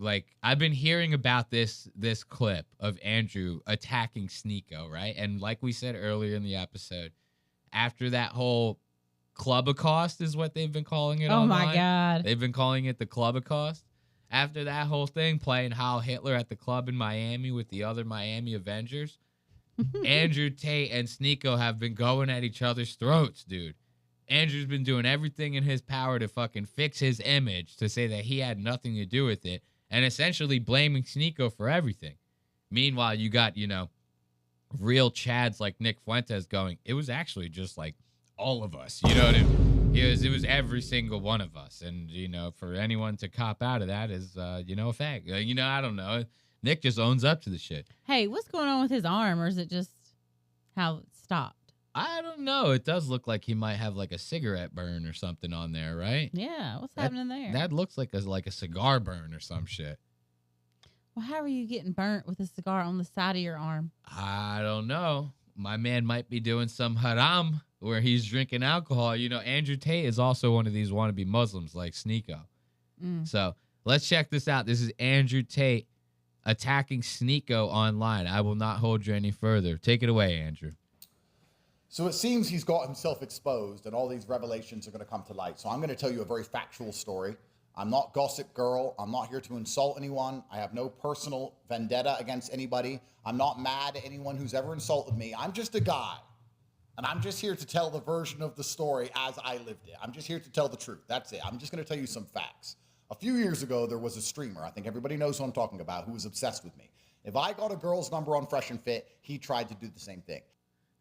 like I've been hearing about this clip of Andrew attacking Sneako, right? And like we said earlier in the episode, after that whole club accost is what they've been calling it online. Oh my God. They've been calling it the club accost. After that whole thing, playing Heil Hitler at the club in Miami with the other Miami Avengers, Andrew Tate and Sneako have been going at each other's throats, dude. Andrew's been doing everything in his power to fucking fix his image, to say that he had nothing to do with it, and essentially blaming Sneako for everything. Meanwhile, you got, real Chads like Nick Fuentes going, it was actually just like all of us, you know what I mean? It was every single one of us. And, for anyone to cop out of that is, a fact. I don't know. Nick just owns up to the shit. Hey, what's going on with his arm, or is it just how it stopped? I don't know. It does look like he might have like a cigarette burn or something on there, right? Yeah, what's happening there? That looks like a cigar burn or some shit. Well, how are you getting burnt with a cigar on the side of your arm? I don't know. My man might be doing some haram where he's drinking alcohol. Andrew Tate is also one of these wannabe Muslims like Sneako. So let's check this out. This is Andrew Tate attacking Sneako online. I will not hold you any further. Take it away, Andrew. So it seems he's got himself exposed and all these revelations are going to come to light. So I'm going to tell you a very factual story. I'm not Gossip Girl. I'm not here to insult anyone. I have no personal vendetta against anybody. I'm not mad at anyone who's ever insulted me. I'm just a guy. And I'm just here to tell the version of the story as I lived it. I'm just here to tell the truth. That's it. I'm just going to tell you some facts. A few years ago, there was a streamer, I think everybody knows who I'm talking about, who was obsessed with me. If I got a girl's number on Fresh and Fit, he tried to do the same thing.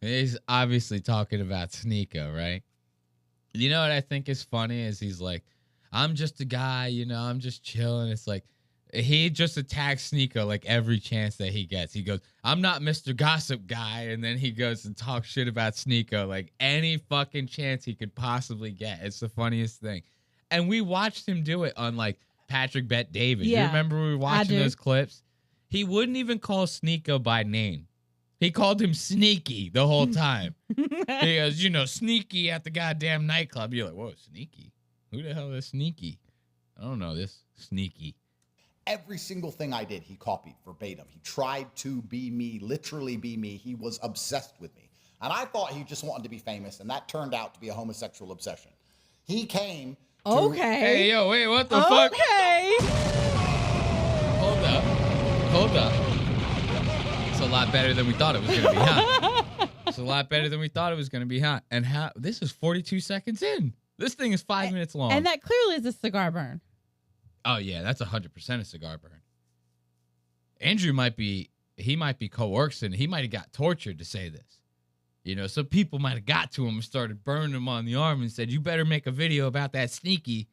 He's obviously talking about Sneako, right? You know what I think is funny is he's like, I'm just a guy, I'm just chilling. It's like, he just attacks Sneako like every chance that he gets. He goes, I'm not Mr. Gossip Guy. And then he goes and talks shit about Sneako like any fucking chance he could possibly get. It's the funniest thing. And we watched him do it on like Patrick Bet David. Yeah, you remember we were watching those clips? He wouldn't even call Sneako by name. He called him Sneaky the whole time. He goes, Sneaky at the goddamn nightclub. You're like, whoa, Sneaky? Who the hell is Sneaky? I don't know this. Sneaky. Every single thing I did, he copied verbatim. He tried to be me, literally be me. He was obsessed with me. And I thought he just wanted to be famous, and that turned out to be a homosexual obsession. He came to... Okay. Hey, yo, wait, what the fuck? Okay. Hold up. It's a lot better than we thought it was going to be, huh? It's a lot better than we thought it was going to be, huh? And this is 42 seconds in. This thing is 5 minutes long. And that clearly is a cigar burn. Oh, yeah, that's 100% a cigar burn. Andrew might be coerced, and he might have got tortured to say this. Some people might have got to him and started burning him on the arm and said, you better make a video about that Sneaky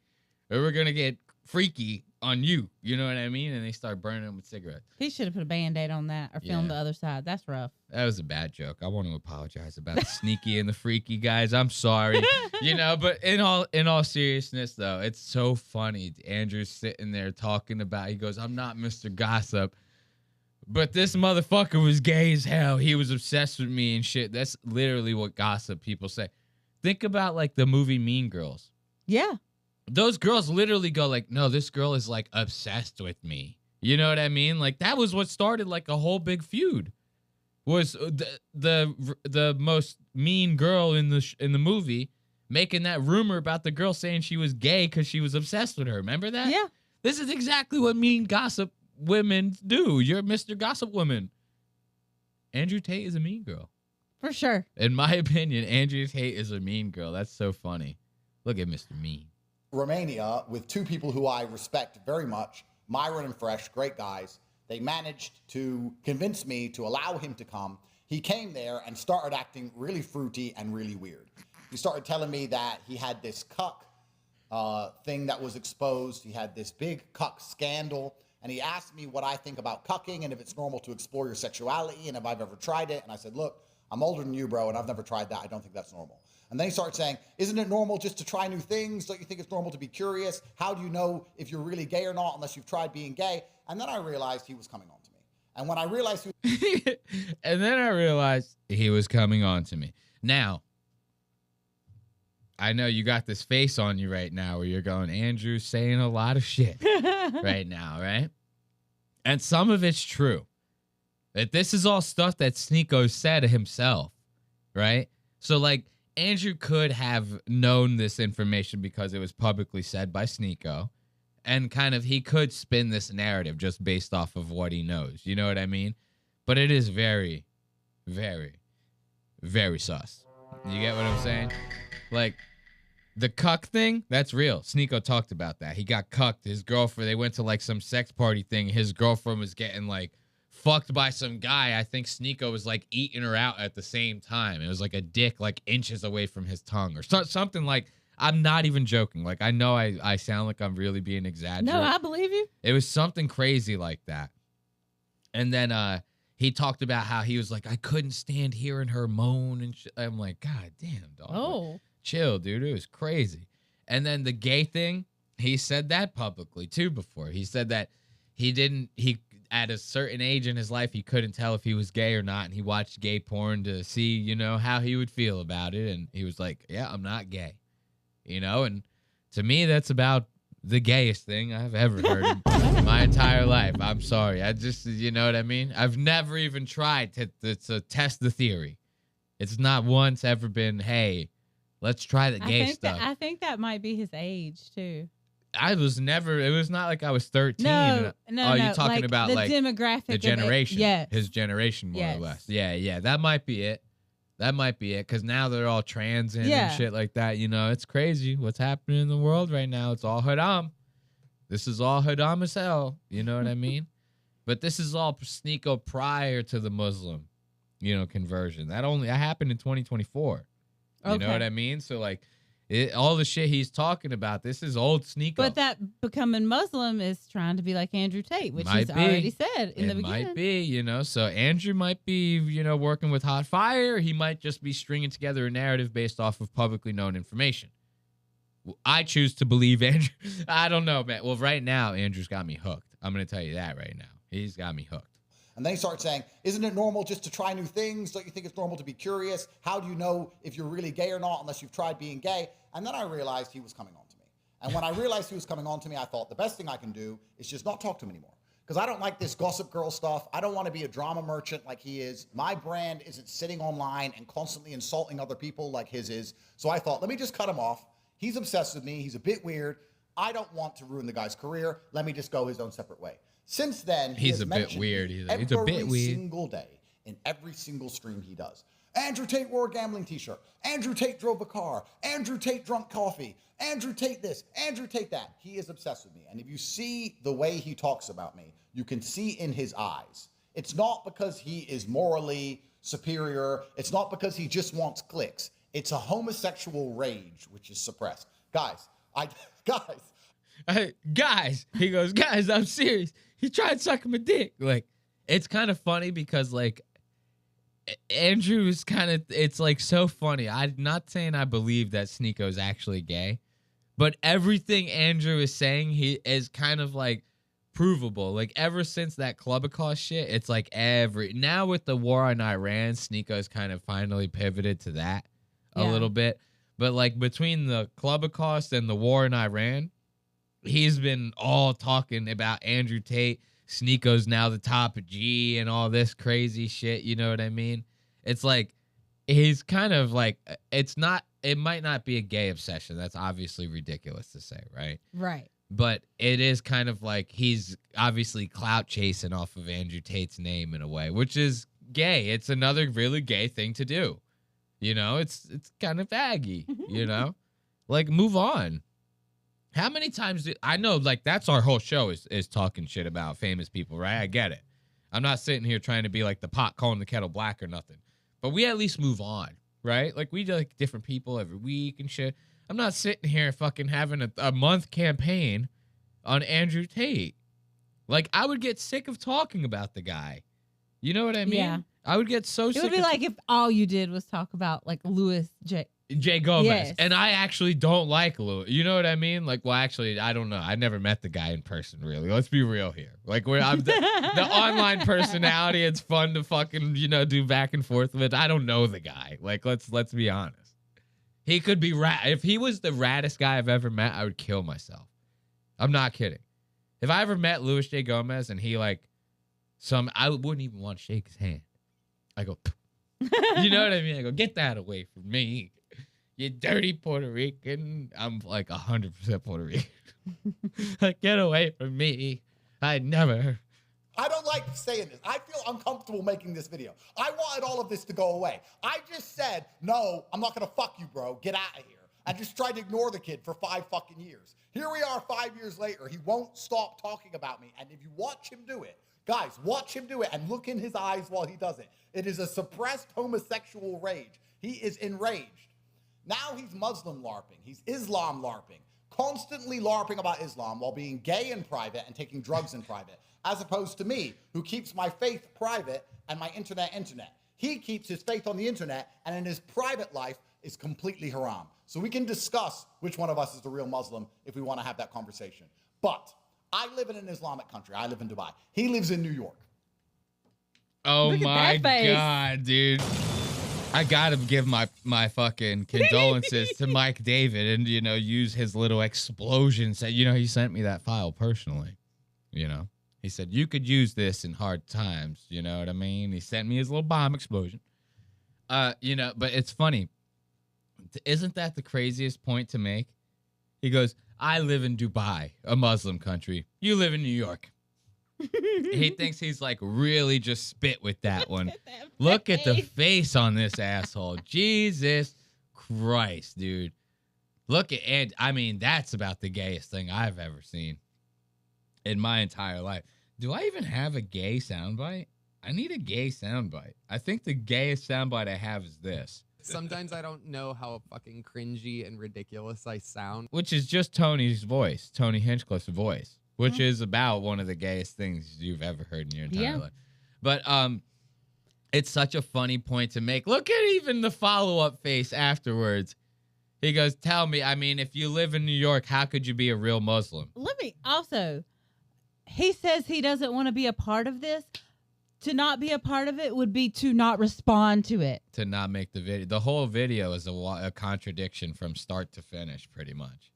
or we're going to get freaky on you. You know what I mean? And they start burning him with cigarettes. He should have put a Band-Aid on that or filmed the other side. That's rough. That was a bad joke. I want to apologize about the Sneaky and the freaky guys. I'm sorry. But in all seriousness, though, it's so funny. Andrew's sitting there talking about, he goes, I'm not Mr. Gossip, but this motherfucker was gay as hell. He was obsessed with me and shit. That's literally what gossip people say. Think about like the movie Mean Girls. Yeah. Those girls literally go like, no, this girl is like obsessed with me. You know what I mean? Like that was what started like a whole big feud. Was the most mean girl in the movie making that rumor about the girl saying she was gay because she was obsessed with her. Remember that? Yeah. This is exactly what mean gossip women do. You're Mr. Gossip Woman. Andrew Tate is a mean girl. For sure. In my opinion, Andrew Tate is a mean girl. That's so funny. Look at Mr. Mean. Romania with two people who I respect very much, Myron and Fresh, great guys. They managed to convince me to allow him to come. He came there and started acting really fruity and really weird. He started telling me that he had this cuck thing that was exposed. He had this big cuck scandal. And he asked me what I think about cucking and if it's normal to explore your sexuality and if I've ever tried it. And I said, look, I'm older than you, bro, and I've never tried that. I don't think that's normal. And then he started saying, isn't it normal just to try new things? Don't you think it's normal to be curious? How do you know if you're really gay or not unless you've tried being gay? And then I realized he was coming on to me. And when I realized he was coming on to me. Now, I know you got this face on you right now where you're going, Andrew's saying a lot of shit right now, right? And some of it's true. That this is all stuff that Sneako said himself, right? So, like, Andrew could have known this information because it was publicly said by Sneako. And kind of, he could spin this narrative just based off of what he knows. You know what I mean? But it is very, very, very sus. You get what I'm saying? Like, the cuck thing, that's real. Sneako talked about that. He got cucked. His girlfriend, they went to, like, some sex party thing. His girlfriend was getting, like, fucked by some guy. I think Sneako was, like, eating her out at the same time. It was, like, a dick, like, inches away from his tongue or something like... I'm not even joking. Like, I know I sound like I'm really being exaggerated. No, I believe you. It was something crazy like that. And then he talked about how he was like, I couldn't stand hearing her moan and shit. I'm like, God damn, dog. Oh. Chill, dude. It was crazy. And then the gay thing, he said that publicly, too, before. He said that he at a certain age in his life, he couldn't tell if he was gay or not. And he watched gay porn to see, you know, how he would feel about it. And he was like, yeah, I'm not gay. You know, and to me, that's about the gayest thing I've ever heard in my entire life. I'm sorry. I just, you know what I mean? I've never even tried to test the theory. It's not once ever been, hey, let's try the gay stuff. I think that might be his age, too. It was not like I was 13. No, you're talking like about the like demographic the generation. Yes. His generation, more or less. Yeah. That might be it. That might be it, because now they're all trans and shit like that. You know, it's crazy what's happening in the world right now. It's all Haram. This is all Haram as hell. You know what I mean? But this is all Sneako prior to the Muslim, you know, conversion. That happened in 2024. You know what I mean? So, like, all the shit he's talking about, this is old Sneako. But that becoming Muslim is trying to be like Andrew Tate, which he's already said in the beginning. It might be, you know. So Andrew might be, you know, working with hot fire. He might just be stringing together a narrative based off of publicly known information. I choose to believe Andrew. I don't know, man. Well, right now, Andrew's got me hooked. I'm going to tell you that right now. He's got me hooked. And then he starts saying, isn't it normal just to try new things? Don't you think it's normal to be curious? How do you know if you're really gay or not unless you've tried being gay? And then I realized he was coming on to me. And when I realized he was coming on to me, I thought the best thing I can do is just not talk to him anymore. Because I don't like this gossip girl stuff. I don't want to be a drama merchant like he is. My brand isn't sitting online and constantly insulting other people like his is. So I thought, let me just cut him off. He's obsessed with me. He's a bit weird. I don't want to ruin the guy's career. Let me just go his own separate way. Since then, he's a bit weird. He's a bit weird. Every single day, in every single stream he does. Andrew Tate wore a gambling t-shirt. Andrew Tate drove a car. Andrew Tate drunk coffee. Andrew Tate this. Andrew Tate that. He is obsessed with me. And if you see the way he talks about me, you can see in his eyes. It's not because he is morally superior. It's not because he just wants clicks. It's a homosexual rage, which is suppressed. Guys, he goes, guys, I'm serious. He tried sucking my dick. Like, it's kind of funny because, like, Andrew is kind of, it's, like, so funny. I'm not saying I believe that Sneako's actually gay, but everything Andrew is saying he is kind of, like, provable. Like, ever since that Clubicause shit, it's, like, now with the war on Iran, Sneako's kind of finally pivoted to that a little bit. But, like, between the Clubicause and the war in Iran, he's been all talking about Andrew Tate. Sneako's now the top G and all this crazy shit. You know what I mean? It's like, he's kind of like, it might not be a gay obsession. That's obviously ridiculous to say, right? Right. But it is kind of like he's obviously clout chasing off of Andrew Tate's name in a way, which is gay. It's another really gay thing to do. You know, it's kind of aggy, you know? Like, move on. How many times I know, like, that's our whole show is talking shit about famous people, right? I get it. I'm not sitting here trying to be like the pot calling the kettle black or nothing. But we at least move on, right? Like, we do, like, different people every week and shit. I'm not sitting here fucking having a month campaign on Andrew Tate. Like, I would get sick of talking about the guy. You know what I mean? Yeah. I would get so sick. It would be like if all you did was talk about, like, Louis J. Gomez. Yes. And I actually don't like Louis. You know what I mean? Like, well, actually, I don't know. I never met the guy in person, really. Let's be real here. Like, I'm the online personality, it's fun to fucking, you know, do back and forth with. I don't know the guy. Like, let's be honest. He could be if he was the raddest guy I've ever met, I would kill myself. I'm not kidding. If I ever met Louis J. Gomez and he, like, I wouldn't even want to shake his hand. I go, you know what I mean? I go, get that away from me, you dirty Puerto Rican. I'm like 100% Puerto Rican. Like, get away from me. I don't like saying this. I feel uncomfortable making this video. I wanted all of this to go away. I just said, no, I'm not going to fuck you, bro. Get out of here. I just tried to ignore the kid for 5 fucking years. Here we are 5 years later. He won't stop talking about me. And if you watch him do it, guys, watch him do it and look in his eyes while he does it. It is a suppressed homosexual rage. He is enraged. Now he's Muslim LARPing. He's Islam LARPing. Constantly LARPing about Islam while being gay in private and taking drugs in private. As opposed to me, who keeps my faith private and my internet. He keeps his faith on the internet and in his private life is completely haram. So we can discuss which one of us is the real Muslim if we want to have that conversation. But I live in an Islamic country. I live in Dubai. He lives in New York. Oh my God, dude. I gotta give my fucking condolences to Mike David and, use his little explosion. He sent me that file personally, He said, you could use this in hard times, you know what I mean? He sent me his little bomb explosion. But it's funny. Isn't that the craziest point to make? He goes, I live in Dubai, a Muslim country. You live in New York. He thinks he's like really just spit with that one. Look at the face on this asshole. Jesus Christ, dude. And I mean, that's about the gayest thing I've ever seen in my entire life. Do I even have a gay soundbite? I need a gay soundbite. I think the gayest soundbite I have is this. Sometimes I don't know how fucking cringy and ridiculous I sound. Which is just Tony's voice, Tony Hinchcliffe's voice, which is about one of the gayest things you've ever heard in your entire life. But it's such a funny point to make. Look at even the follow-up face afterwards. He goes, tell me, I mean, if you live in New York, how could you be a real Muslim? He says he doesn't want to be a part of this. To not be a part of it would be to not respond to it. To not make the video. The whole video is a contradiction from start to finish, pretty much.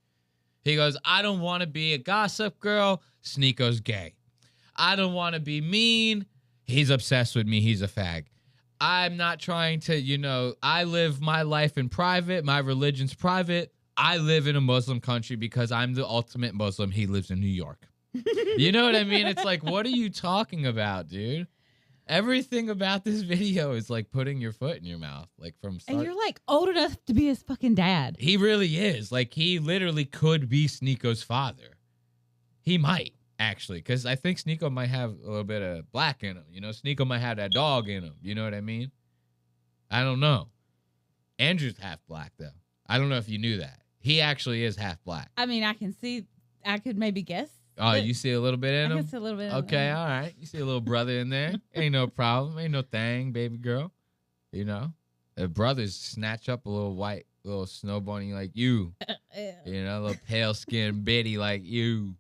He goes, I don't want to be a gossip girl. Sneako's gay. I don't want to be mean. He's obsessed with me. He's a fag. I'm not trying to, I live my life in private. My religion's private. I live in a Muslim country because I'm the ultimate Muslim. He lives in New York. You know what I mean? It's like, what are you talking about, dude? Everything about this video is like putting your foot in your mouth, like from start. And you're like old enough to be his fucking dad. He really is. Like, he literally could be Sneako's father. He might, actually, because I think Sneako might have a little bit of black in him. Sneako might have that dog in him. You know what I mean? I don't know. Andrew's half black, though. I don't know if you knew that. He actually is half black. I mean, I could maybe guess. Oh, you see a little bit in him? I can see a little bit. Okay, all right. You see a little brother in there. Ain't no problem. Ain't no thing, baby girl. Brothers snatch up a little snow bunny like you. A little pale-skinned bitty like you.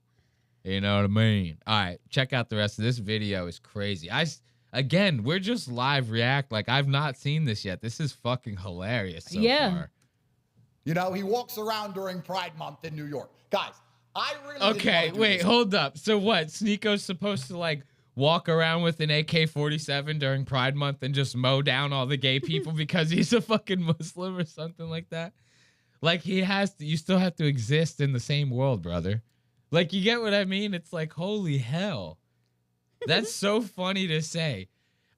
You know what I mean? All right, check out the rest of this video. It's crazy. Again, we're just live react. Like, I've not seen this yet. This is fucking hilarious so far. He walks around during Pride Month in New York. Guys, I really Okay, wait, hold up. So what? Sneako's supposed to like walk around with an AK-47 during Pride Month and just mow down all the gay people because he's a fucking Muslim or something like that? Like, you still have to exist in the same world, brother. Like, you get what I mean? It's like, holy hell. That's so funny to say.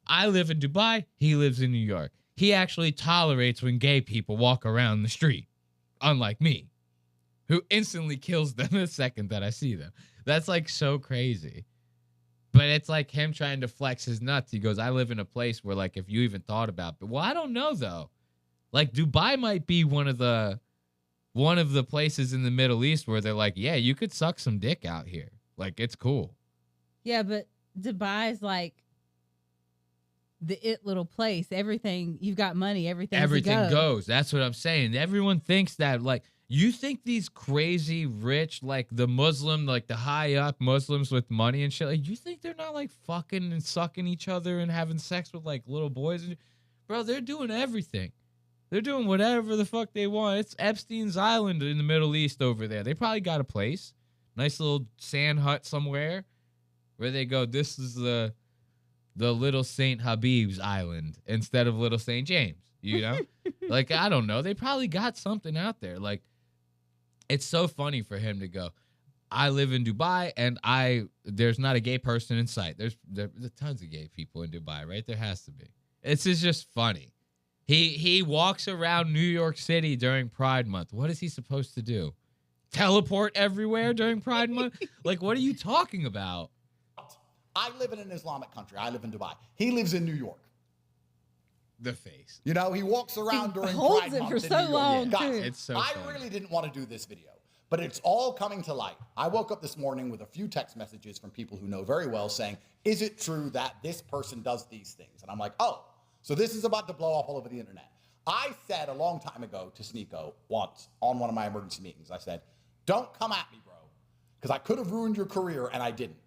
I live in Dubai. He lives in New York. He actually tolerates when gay people walk around the street, unlike me, who instantly kills them the second that I see them. That's like so crazy. But it's like him trying to flex his nuts. He goes, I live in a place where, like, if you even thought about it. Well, I don't know, though. Like, Dubai might be one of the places in the Middle East where they're like, yeah, you could suck some dick out here. Like, it's cool. Yeah, but Dubai is like the little place. Everything, you've got money, everything goes. That's what I'm saying. Everyone thinks that, like, you think these crazy rich, like the Muslim, like the high up Muslims with money and shit, like, you think they're not like fucking and sucking each other and having sex with like little boys? Bro, they're doing everything. They're doing whatever the fuck they want. It's Epstein's Island in the Middle East over there. They probably got a place, nice little sand hut somewhere where they go, this is the the Little St. Habib's Island instead of Little St. James, you know? Like, I don't know. They probably got something out there. Like, it's so funny for him to go, I live in Dubai, and there's not a gay person in sight. There's tons of gay people in Dubai, right? There has to be. It's just funny. He walks around New York City during Pride Month. What is he supposed to do? Teleport everywhere during Pride Month? Like, what are you talking about? I live in an Islamic country. I live in Dubai. He lives in New York. The face. You know, he walks around during holds Pride it Month for in so New York. long, Guys, too. It's so I funny. really didn't want to do this video, but it's all coming to light. I woke up this morning with a few text messages from people who know very well saying, is it true that this person does these things? And I'm like, oh, so this is about to blow up all over the internet. I said a long time ago to Sneako once on one of my emergency meetings, I said, don't come at me, bro, because I could have ruined your career, and I didn't.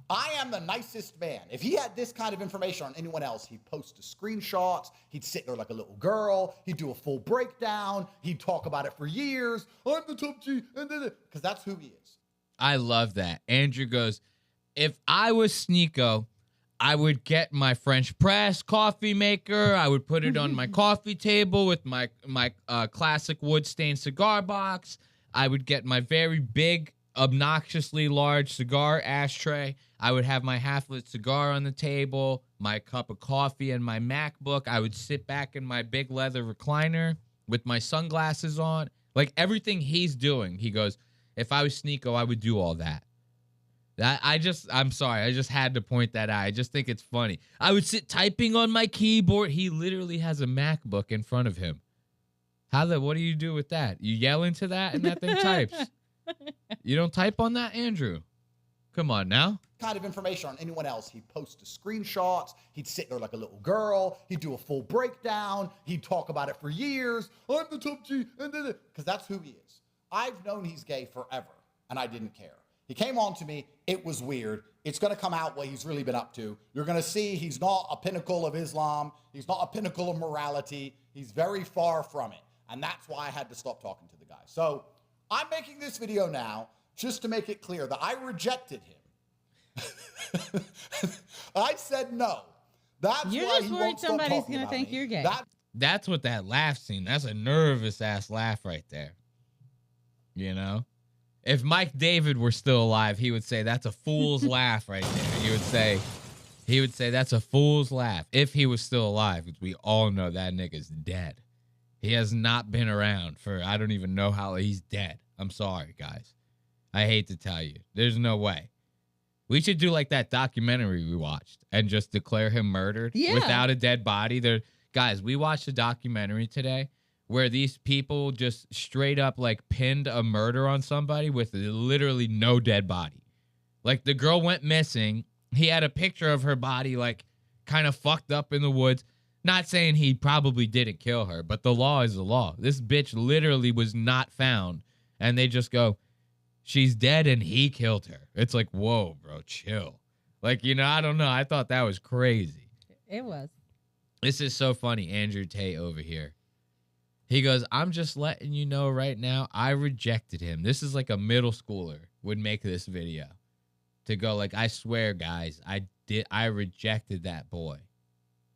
I am the nicest man. If he had this kind of information on anyone else, he'd post the screenshots, he'd sit there like a little girl, he'd do a full breakdown, he'd talk about it for years. I'm the top G, because that's who he is. I love that. Andrew goes, if I was Sneako, I would get my French press coffee maker. I would put it on my coffee table with my classic wood stained cigar box. I would get my very big, obnoxiously large cigar ashtray. I would have my half-lit cigar on the table, my cup of coffee, and my MacBook. I would sit back in my big leather recliner with my sunglasses on. Like, everything he's doing, he goes, if I was Sneako, I would do all that. I'm sorry, I just had to point that out. I just think it's funny. I would sit typing on my keyboard. He literally has a MacBook in front of him. What do you do with that? You yell into that and that thing types. You don't type on that, Andrew? Come on now. Kind of information on anyone else. He'd post the screenshots. He'd sit there like a little girl. He'd do a full breakdown. He'd talk about it for years. I'm the top G, because that's who he is. I've known he's gay forever, and I didn't care. He came on to me. It was weird. It's going to come out what he's really been up to. You're going to see he's not a pinnacle of Islam. He's not a pinnacle of morality. He's very far from it. And that's why I had to stop talking to the guy. So I'm making this video now just to make it clear that I rejected him. I said no. That's You're why just he worried won't stop somebody's talking gonna about think me. you're gay. That's what that laugh scene, that's a nervous-ass laugh right there. You know? If Mike David were still alive, he would say that's a fool's laugh right there. He would say that's a fool's laugh. If he was still alive, because we all know that nigga's dead. He has not been around for, I don't even know how, he's dead. I'm sorry, guys. I hate to tell you. There's no way. We should do like that documentary we watched and just declare him murdered without a dead body. Guys, we watched a documentary today where these people just straight up like pinned a murder on somebody with literally no dead body. Like, the girl went missing. He had a picture of her body like kind of fucked up in the woods. Not saying he probably didn't kill her, but the law is the law. This bitch literally was not found. And they just go, she's dead and he killed her. It's like, whoa, bro, chill. Like, you know, I don't know. I thought that was crazy. It was. This is so funny. Andrew Tate over here. He goes, I'm just letting you know right now, I rejected him. This is like a middle schooler would make this video. To go like, I swear, guys, I rejected that boy.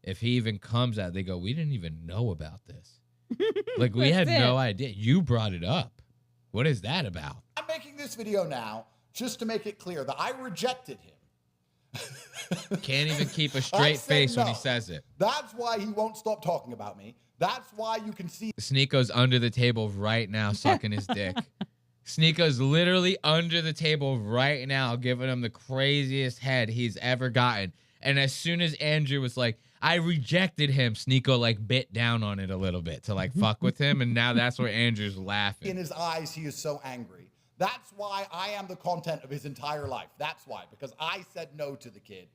If he even comes out, they go, we didn't even know about this. Like, we had no idea. You brought it up. What is that about? I'm making this video now just to make it clear that I rejected him. Can't even keep a straight face when he says it. That's why he won't stop talking about me. That's why you can see Sneako's under the table right now sucking his dick. Sneako's literally under the table right now giving him the craziest head he's ever gotten. And as soon as Andrew was like, I rejected him, Sneako like bit down on it a little bit to like fuck with him. And now that's where Andrew's laughing. in his eyes, he is so angry. That's why I am the content of his entire life. That's why, because I said no to the kid.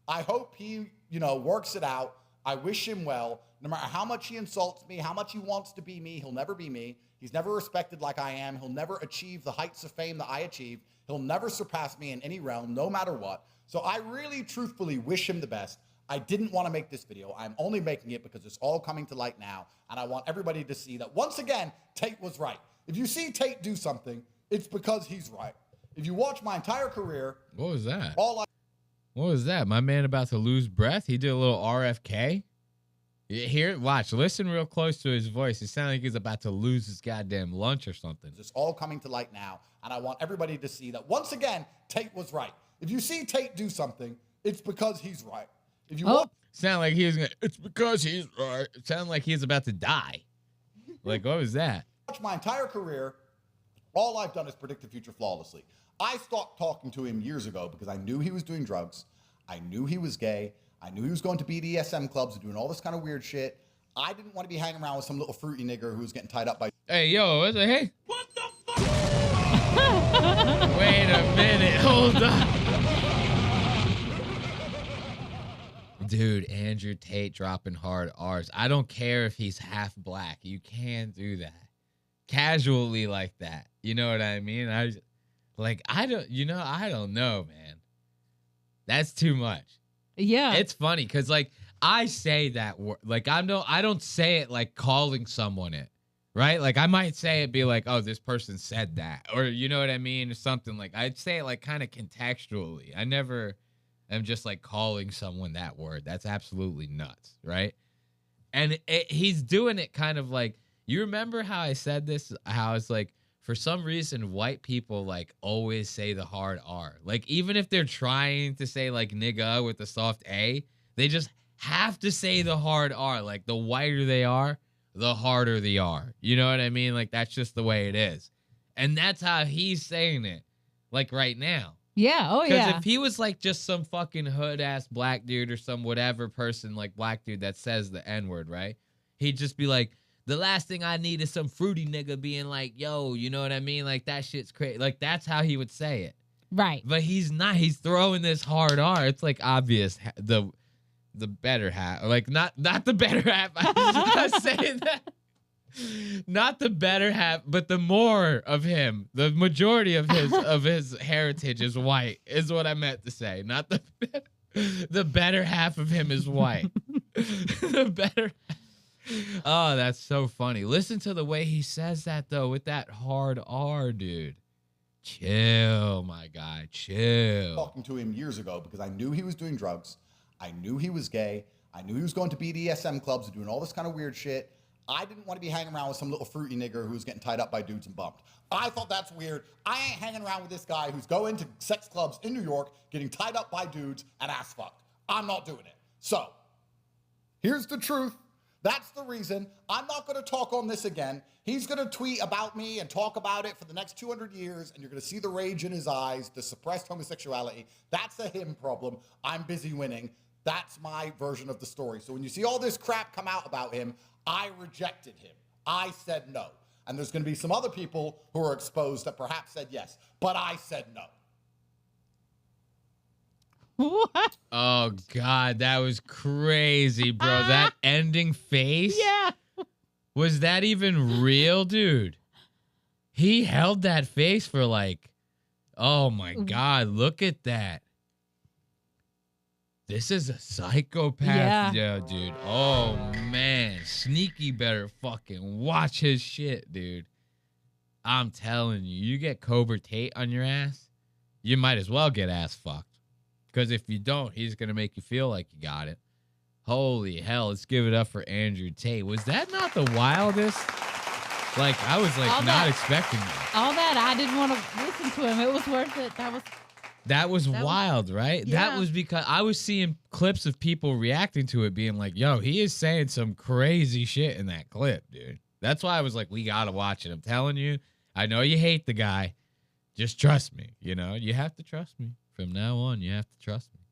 I hope he, works it out. I wish him well. No matter how much he insults me, how much he wants to be me, he'll never be me. He's never respected like I am. He'll never achieve the heights of fame that I achieve. He'll never surpass me in any realm, no matter what. So I really, truthfully wish him the best. I didn't want to make this video. I'm only making it because it's all coming to light now. And I want everybody to see that, once again, Tate was right. If you see Tate do something, it's because he's right. If you watch my entire career, What was that? all I What was that? My man about to lose breath? He did a little RFK? Here, watch. Listen real close to his voice. It sounded like he's about to lose his goddamn lunch or something. It's all coming to light now, and I want everybody to see that, once again, Tate was right. If you see Tate do something, it's because he's right. If you want... Sound like he was gonna... It's because he's right. It sounded like he was about to die. Like, what was that? My entire career, all I've done is predict the future flawlessly. I stopped talking to him years ago because I knew he was doing drugs. I knew he was gay. I knew he was going to BDSM clubs and doing all this kind of weird shit. I didn't want to be hanging around with some little fruity nigger who was getting tied up by... Hey, yo, what's it? Hey. What the fuck? Wait a minute. Hold on. Dude, Andrew Tate dropping hard R's. I don't care if he's half black. You can't do that. Casually like that. You know what I mean? I don't know, man. That's too much. Yeah. It's funny because, like, I say that word. Like, I don't say it like calling someone it, right? Like, I might say it, be like, oh, this person said that. Or, you know what I mean? Or something. Like, I'd say it, like, kind of contextually. I never am just, like, calling someone that word. That's absolutely nuts, right? And he's doing it kind of like, you remember how I said this? How it's like, for some reason, white people, like, always say the hard R. Like, even if they're trying to say, like, nigga with the soft A, they just have to say the hard R. Like, the whiter they are, the harder they are. You know what I mean? Like, that's just the way it is. And that's how he's saying it, like, right now. Yeah, oh yeah. Because if he was, like, just some fucking hood-ass black dude or some whatever person, like, black dude that says the N-word, right? He'd just be like, the last thing I need is some fruity nigga being like, yo, you know what I mean? Like, that shit's crazy. Like, that's how he would say it. Right. But he's not. He's throwing this hard R. It's, like, obvious. The better half. Like, not the better half. I was saying that. Not the better half, but the more of him. The majority of his heritage is white, is what I meant to say. Not the better half of him is white. The better half. Oh, that's so funny. Listen to the way he says that, though, with that hard R, dude. Chill, my guy. Chill. Talking to him years ago because I knew he was doing drugs. I knew he was gay. I knew he was going to BDSM clubs and doing all this kind of weird shit. I didn't want to be hanging around with some little fruity nigger who was getting tied up by dudes and bumped. I thought that's weird. I ain't hanging around with this guy who's going to sex clubs in New York, getting tied up by dudes and ass fucked. I'm not doing it. So, here's the truth. That's the reason. I'm not going to talk on this again. He's going to tweet about me and talk about it for the next 200 years, and you're going to see the rage in his eyes, the suppressed homosexuality. That's a him problem. I'm busy winning. That's my version of the story. So when you see all this crap come out about him, I rejected him. I said no. And there's going to be some other people who are exposed that perhaps said yes, but I said no. What? Oh, God, that was crazy, bro. That ending face? Yeah. Was that even real, dude? He held that face for like, oh, my God, look at that. This is a psychopath, yeah, dude. Oh, man. Sneaky better fucking watch his shit, dude. I'm telling you, you get Cobra Tate on your ass, you might as well get ass fucked. Because if you don't, he's going to make you feel like you got it. Holy hell, let's give it up for Andrew Tate. Was that not the wildest? Like, I was like not expecting that. All that, I didn't want to listen to him. It was worth it. That was wild, right? Yeah. That was because I was seeing clips of people reacting to it being like, yo, he is saying some crazy shit in that clip, dude. That's why I was like, we got to watch it. I'm telling you, I know you hate the guy. Just trust me. You know, you have to trust me. From now on, you have to trust me.